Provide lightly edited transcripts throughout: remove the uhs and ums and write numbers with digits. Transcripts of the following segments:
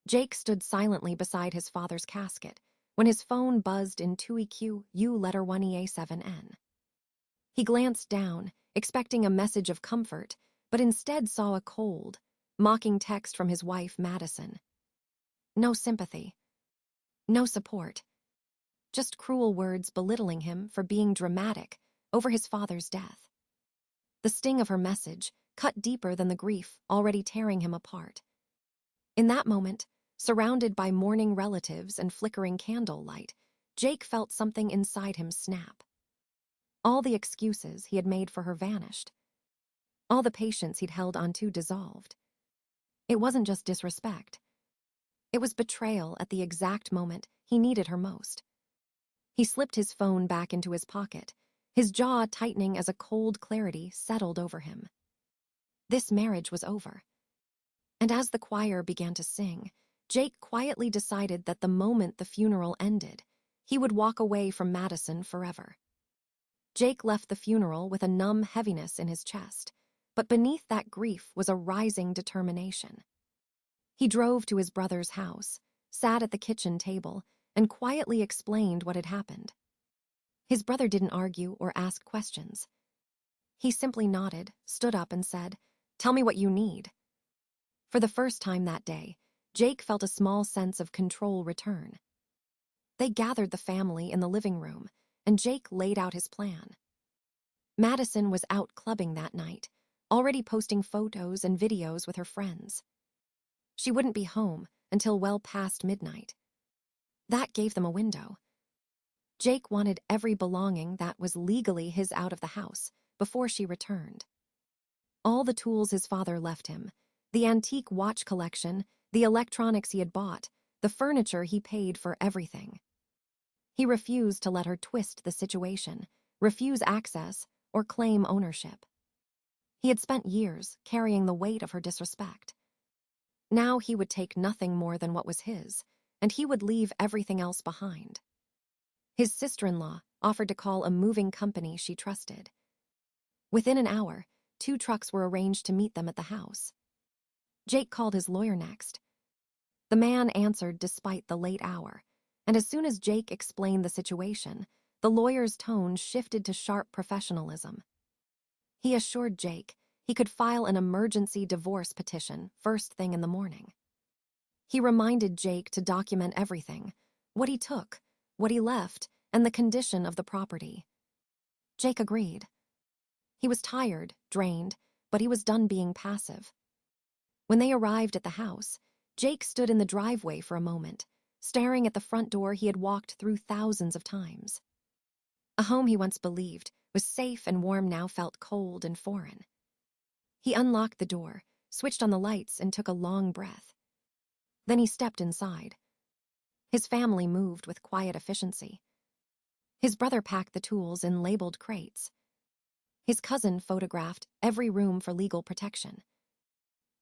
Jake stood silently beside his father's casket when his phone buzzed in 2EQ U letter 1EA7N. He glanced down, expecting a message of comfort, but instead saw a cold, mocking text from his wife, Madison. No sympathy. No support. Just cruel words belittling him for being dramatic over his father's death. The sting of her message cut deeper than the grief already tearing him apart. In that moment, surrounded by mourning relatives and flickering candlelight, Jake felt something inside him snap. All the excuses he had made for her vanished. All the patience he'd held onto dissolved. It wasn't just disrespect. It was betrayal at the exact moment he needed her most. He slipped his phone back into his pocket, his jaw tightening as a cold clarity settled over him. This marriage was over. And as the choir began to sing, Jake quietly decided that the moment the funeral ended, he would walk away from Madison forever. Jake left the funeral with a numb heaviness in his chest, but beneath that grief was a rising determination. He drove to his brother's house, sat at the kitchen table, and quietly explained what had happened. His brother didn't argue or ask questions. He simply nodded, stood up, and said, "Tell me what you need." For the first time that day, Jake felt a small sense of control return. They gathered the family in the living room, and Jake laid out his plan. Madison was out clubbing that night, already posting photos and videos with her friends. She wouldn't be home until well past midnight. That gave them a window. Jake wanted every belonging that was legally his out of the house before she returned. All the tools his father left him, the antique watch collection, the electronics he had bought, the furniture he paid for, everything. He refused to let her twist the situation, refuse access, or claim ownership. He had spent years carrying the weight of her disrespect. Now he would take nothing more than what was his, and he would leave everything else behind. His sister-in-law offered to call a moving company she trusted. Within an hour, 2 trucks were arranged to meet them at the house. Jake called his lawyer next. The man answered despite the late hour, and as soon as Jake explained the situation, the lawyer's tone shifted to sharp professionalism. He assured Jake he could file an emergency divorce petition first thing in the morning. He reminded Jake to document everything, what he took, what he left, and the condition of the property. Jake agreed. He was tired, drained, but he was done being passive. When they arrived at the house, Jake stood in the driveway for a moment, staring at the front door he had walked through thousands of times. A home he once believed was safe and warm now felt cold and foreign. He unlocked the door, switched on the lights, and took a long breath. Then he stepped inside. His family moved with quiet efficiency. His brother packed the tools in labeled crates. His cousin photographed every room for legal protection.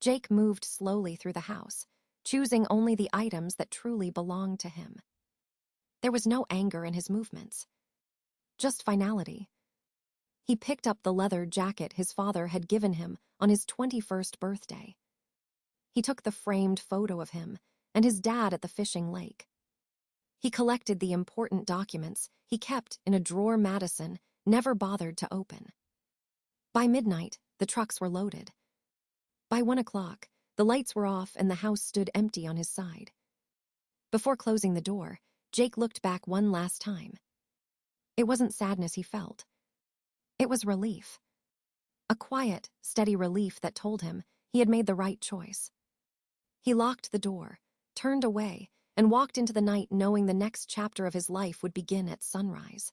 Jake moved slowly through the house, choosing only the items that truly belonged to him. There was no anger in his movements, just finality. He picked up the leather jacket his father had given him on his 21st birthday. He took the framed photo of him and his dad at the fishing lake. He collected the important documents he kept in a drawer Madison never bothered to open. By midnight, the trucks were loaded. By 1 o'clock, the lights were off and the house stood empty on his side. Before closing the door, Jake looked back one last time. It wasn't sadness he felt. It was relief. A quiet, steady relief that told him he had made the right choice. He locked the door, turned away, and walked into the night knowing the next chapter of his life would begin at sunrise.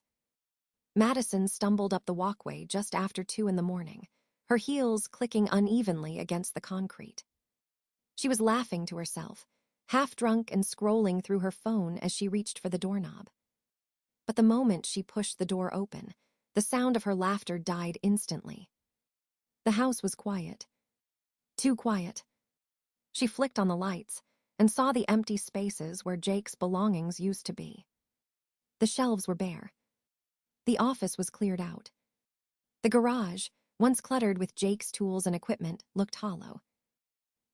Madison stumbled up the walkway just after 2 in the morning, her heels clicking unevenly against the concrete. She was laughing to herself, half drunk and scrolling through her phone as she reached for the doorknob. But the moment she pushed the door open, the sound of her laughter died instantly. The house was quiet. Too quiet. She flicked on the lights and saw the empty spaces where Jake's belongings used to be. The shelves were bare. The office was cleared out. The garage, once cluttered with Jake's tools and equipment, looked hollow.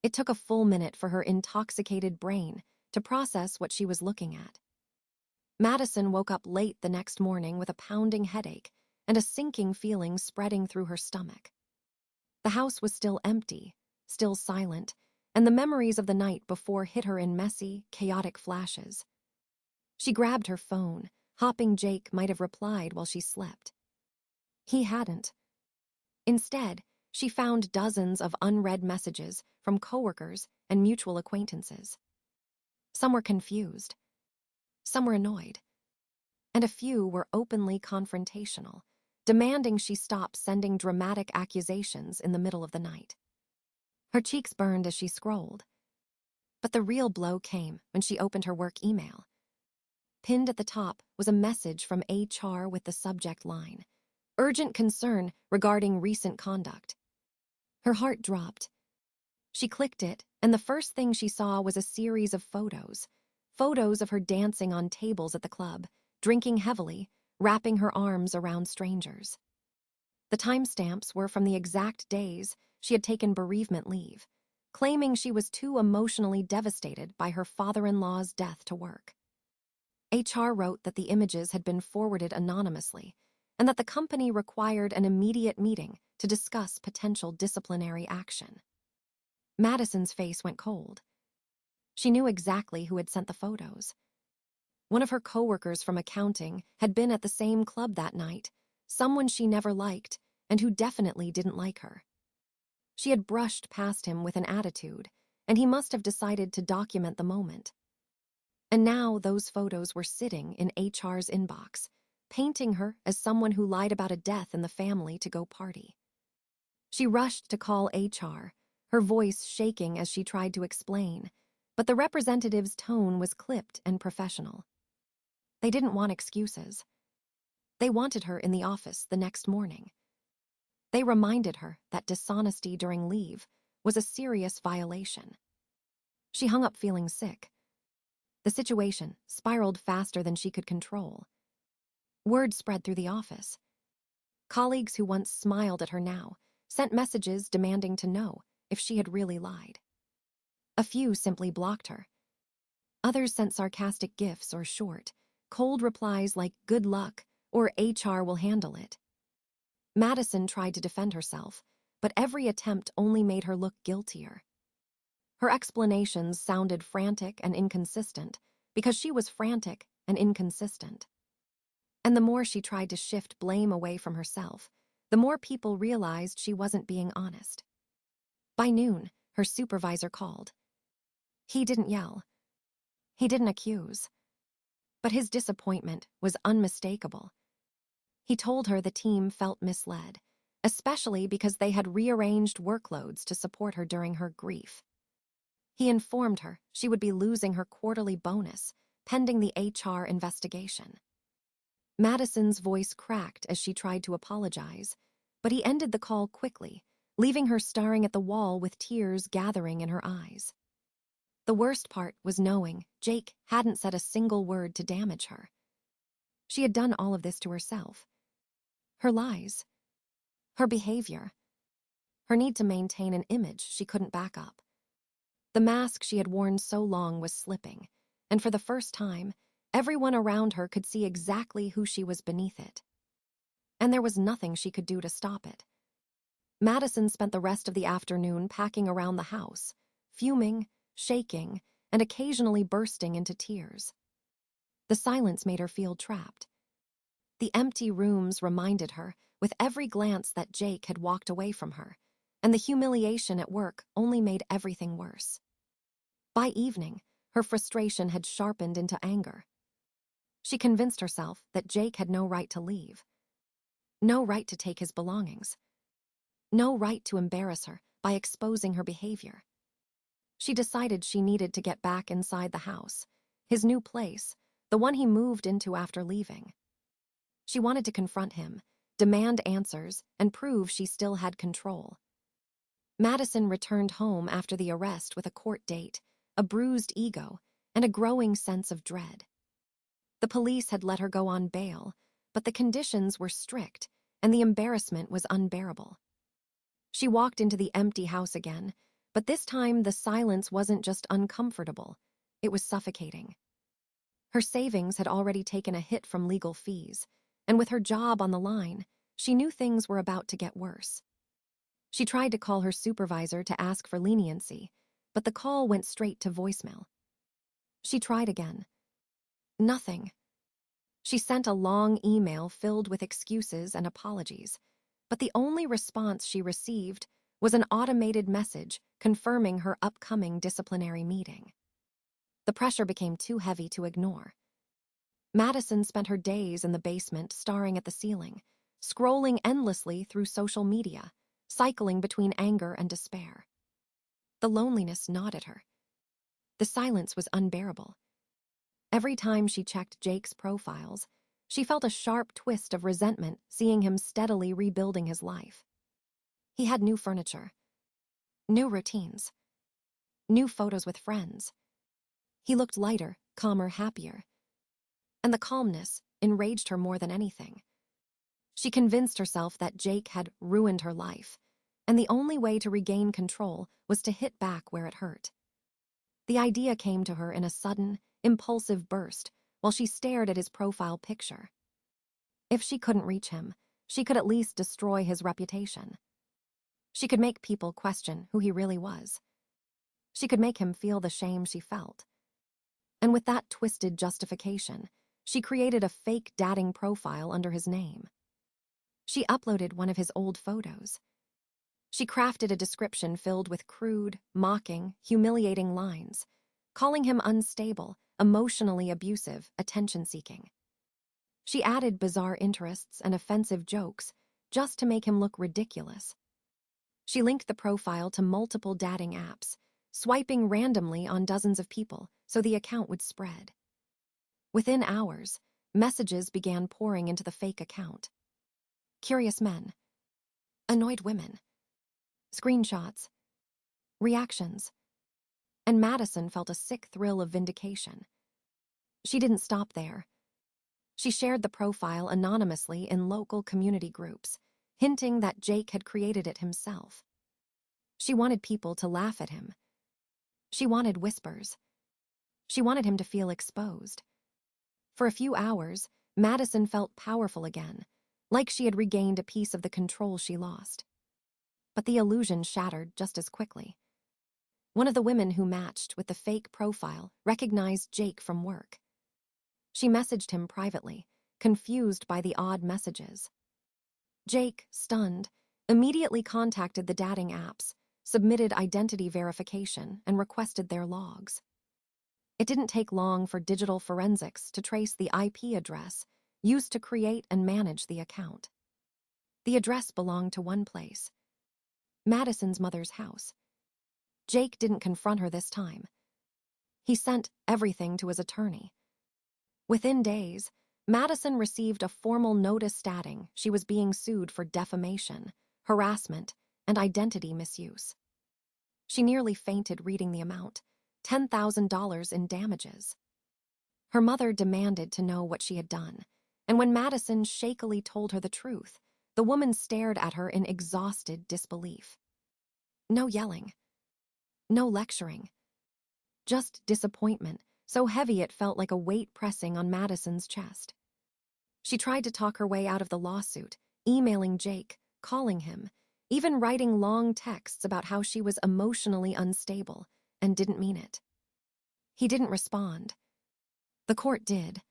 It took a full minute for her intoxicated brain to process what she was looking at. Madison woke up late the next morning with a pounding headache and a sinking feeling spreading through her stomach. The house was still empty, still silent, and the memories of the night before hit her in messy, chaotic flashes. She grabbed her phone, hoping Jake might have replied while she slept. He hadn't. Instead, she found dozens of unread messages from coworkers and mutual acquaintances. Some were confused, some were annoyed, and a few were openly confrontational, demanding she stop sending dramatic accusations in the middle of the night. Her cheeks burned as she scrolled. But the real blow came when she opened her work email. Pinned at the top was a message from HR with the subject line, "Urgent concern regarding recent conduct." Her heart dropped. She clicked it, and the first thing she saw was a series of photos. Photos of her dancing on tables at the club, drinking heavily, wrapping her arms around strangers. The timestamps were from the exact days she had taken bereavement leave, claiming she was too emotionally devastated by her father-in-law's death to work. HR wrote that the images had been forwarded anonymously and that the company required an immediate meeting to discuss potential disciplinary action. Madison's face went cold. She knew exactly who had sent the photos. One of her coworkers from accounting had been at the same club that night, someone she never liked and who definitely didn't like her. She had brushed past him with an attitude, and he must have decided to document the moment. And now those photos were sitting in HR's inbox, painting her as someone who lied about a death in the family to go party. She rushed to call HR, her voice shaking as she tried to explain, but the representative's tone was clipped and professional. They didn't want excuses. They wanted her in the office the next morning. They reminded her that dishonesty during leave was a serious violation. She hung up feeling sick. The situation spiraled faster than she could control. Word spread through the office. Colleagues who once smiled at her now sent messages demanding to know if she had really lied. A few simply blocked her. Others sent sarcastic gifs or short, cold replies like "good luck" or "HR will handle it." Madison tried to defend herself, but every attempt only made her look guiltier. Her explanations sounded frantic and inconsistent because she was frantic and inconsistent. And the more she tried to shift blame away from herself, the more people realized she wasn't being honest. By noon, her supervisor called. He didn't yell. He didn't accuse. But his disappointment was unmistakable. He told her the team felt misled, especially because they had rearranged workloads to support her during her grief. He informed her she would be losing her quarterly bonus pending the HR investigation. Madison's voice cracked as she tried to apologize, but he ended the call quickly, leaving her staring at the wall with tears gathering in her eyes. The worst part was knowing Jake hadn't said a single word to damage her. She had done all of this to herself. Her lies, her behavior, her need to maintain an image she couldn't back up. The mask she had worn so long was slipping, and for the first time, everyone around her could see exactly who she was beneath it. And there was nothing she could do to stop it. Madison spent the rest of the afternoon packing around the house, fuming, shaking, and occasionally bursting into tears. The silence made her feel trapped. The empty rooms reminded her with every glance that Jake had walked away from her, and the humiliation at work only made everything worse. By evening, her frustration had sharpened into anger. She convinced herself that Jake had no right to leave, no right to take his belongings, no right to embarrass her by exposing her behavior. She decided she needed to get back inside the house, his new place, the one he moved into after leaving. She wanted to confront him, demand answers, and prove she still had control. Madison returned home after the arrest with a court date, a bruised ego, and a growing sense of dread. The police had let her go on bail, but the conditions were strict, and the embarrassment was unbearable. She walked into the empty house again, But this time, the silence wasn't just uncomfortable, it was suffocating. Her savings had already taken a hit from legal fees, and with her job on the line, she knew things were about to get worse. She tried to call her supervisor to ask for leniency, but the call went straight to voicemail. She tried again. Nothing. She sent a long email filled with excuses and apologies, but the only response she received was an automated message confirming her upcoming disciplinary meeting. The pressure became too heavy to ignore. Madison spent her days in the basement staring at the ceiling, scrolling endlessly through social media, cycling between anger and despair. The loneliness gnawed at her. The silence was unbearable. Every time she checked Jake's profiles, she felt a sharp twist of resentment seeing him steadily rebuilding his life. He had new furniture, new routines, new photos with friends. He looked lighter, calmer, happier. And the calmness enraged her more than anything. She convinced herself that Jake had ruined her life, and the only way to regain control was to hit back where it hurt. The idea came to her in a sudden, impulsive burst while she stared at his profile picture. If she couldn't reach him, she could at least destroy his reputation. She could make people question who he really was. She could make him feel the shame she felt. And with that twisted justification, she created a fake dating profile under his name. She uploaded one of his old photos. She crafted a description filled with crude, mocking, humiliating lines, calling him unstable, emotionally abusive, attention-seeking. She added bizarre interests and offensive jokes just to make him look ridiculous. She linked the profile to multiple dating apps, swiping randomly on dozens of people so the account would spread. Within hours, messages began pouring into the fake account. Curious men, annoyed women, screenshots, reactions, and Madison felt a sick thrill of vindication. She didn't stop there. She shared the profile anonymously in local community groups, hinting that Jake had created it himself. She wanted people to laugh at him. She wanted whispers. She wanted him to feel exposed. For a few hours, Madison felt powerful again, like she had regained a piece of the control she lost. But the illusion shattered just as quickly. One of the women who matched with the fake profile recognized Jake from work. She messaged him privately, confused by the odd messages. Jake, stunned, immediately contacted the dating apps, submitted identity verification, and requested their logs. It didn't take long for digital forensics to trace the IP address used to create and manage the account. The address belonged to one place: Madison's mother's house. Jake didn't confront her this time. He sent everything to his attorney. Within days, Madison received a formal notice stating she was being sued for defamation, harassment, and identity misuse. She nearly fainted reading the amount: $10,000 in damages. Her mother demanded to know what she had done, and when Madison shakily told her the truth, the woman stared at her in exhausted disbelief. No yelling. No lecturing. Just disappointment, so heavy it felt like a weight pressing on Madison's chest. She tried to talk her way out of the lawsuit, emailing Jake, calling him, even writing long texts about how she was emotionally unstable and didn't mean it. He didn't respond. The court did.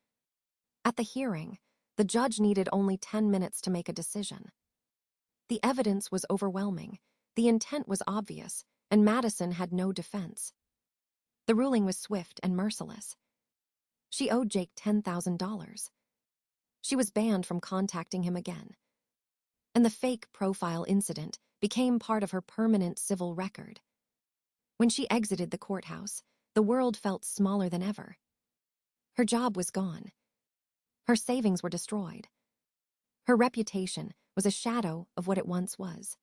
At the hearing, the judge needed only 10 minutes to make a decision. The evidence was overwhelming, the intent was obvious, and Madison had no defense. The ruling was swift and merciless. She owed Jake $10,000. She was banned from contacting him again. And the fake profile incident became part of her permanent civil record. When she exited the courthouse, the world felt smaller than ever. Her job was gone. Her savings were destroyed. Her reputation was a shadow of what it once was.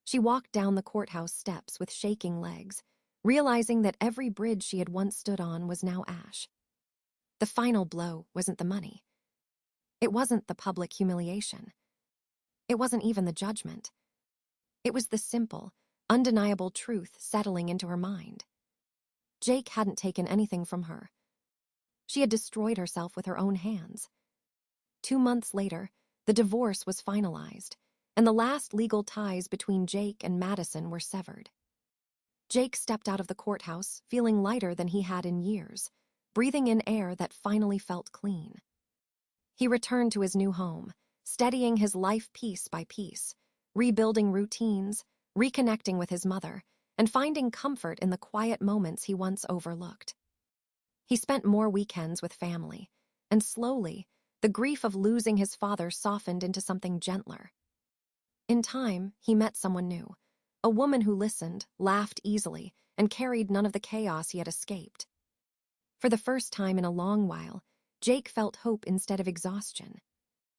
She walked down the courthouse steps with shaking legs, realizing that every bridge she had once stood on was now ash. The final blow wasn't the money. It wasn't the public humiliation. It wasn't even the judgment. It was the simple, undeniable truth settling into her mind. Jake hadn't taken anything from her. She had destroyed herself with her own hands. 2 months later, the divorce was finalized, and the last legal ties between Jake and Madison were severed. Jake stepped out of the courthouse feeling lighter than he had in years, breathing in air that finally felt clean. He returned to his new home, steadying his life piece by piece, rebuilding routines, reconnecting with his mother, and finding comfort in the quiet moments he once overlooked. He spent more weekends with family, and slowly, the grief of losing his father softened into something gentler. In time, he met someone new, a woman who listened, laughed easily, and carried none of the chaos he had escaped. For the first time in a long while, Jake felt hope instead of exhaustion.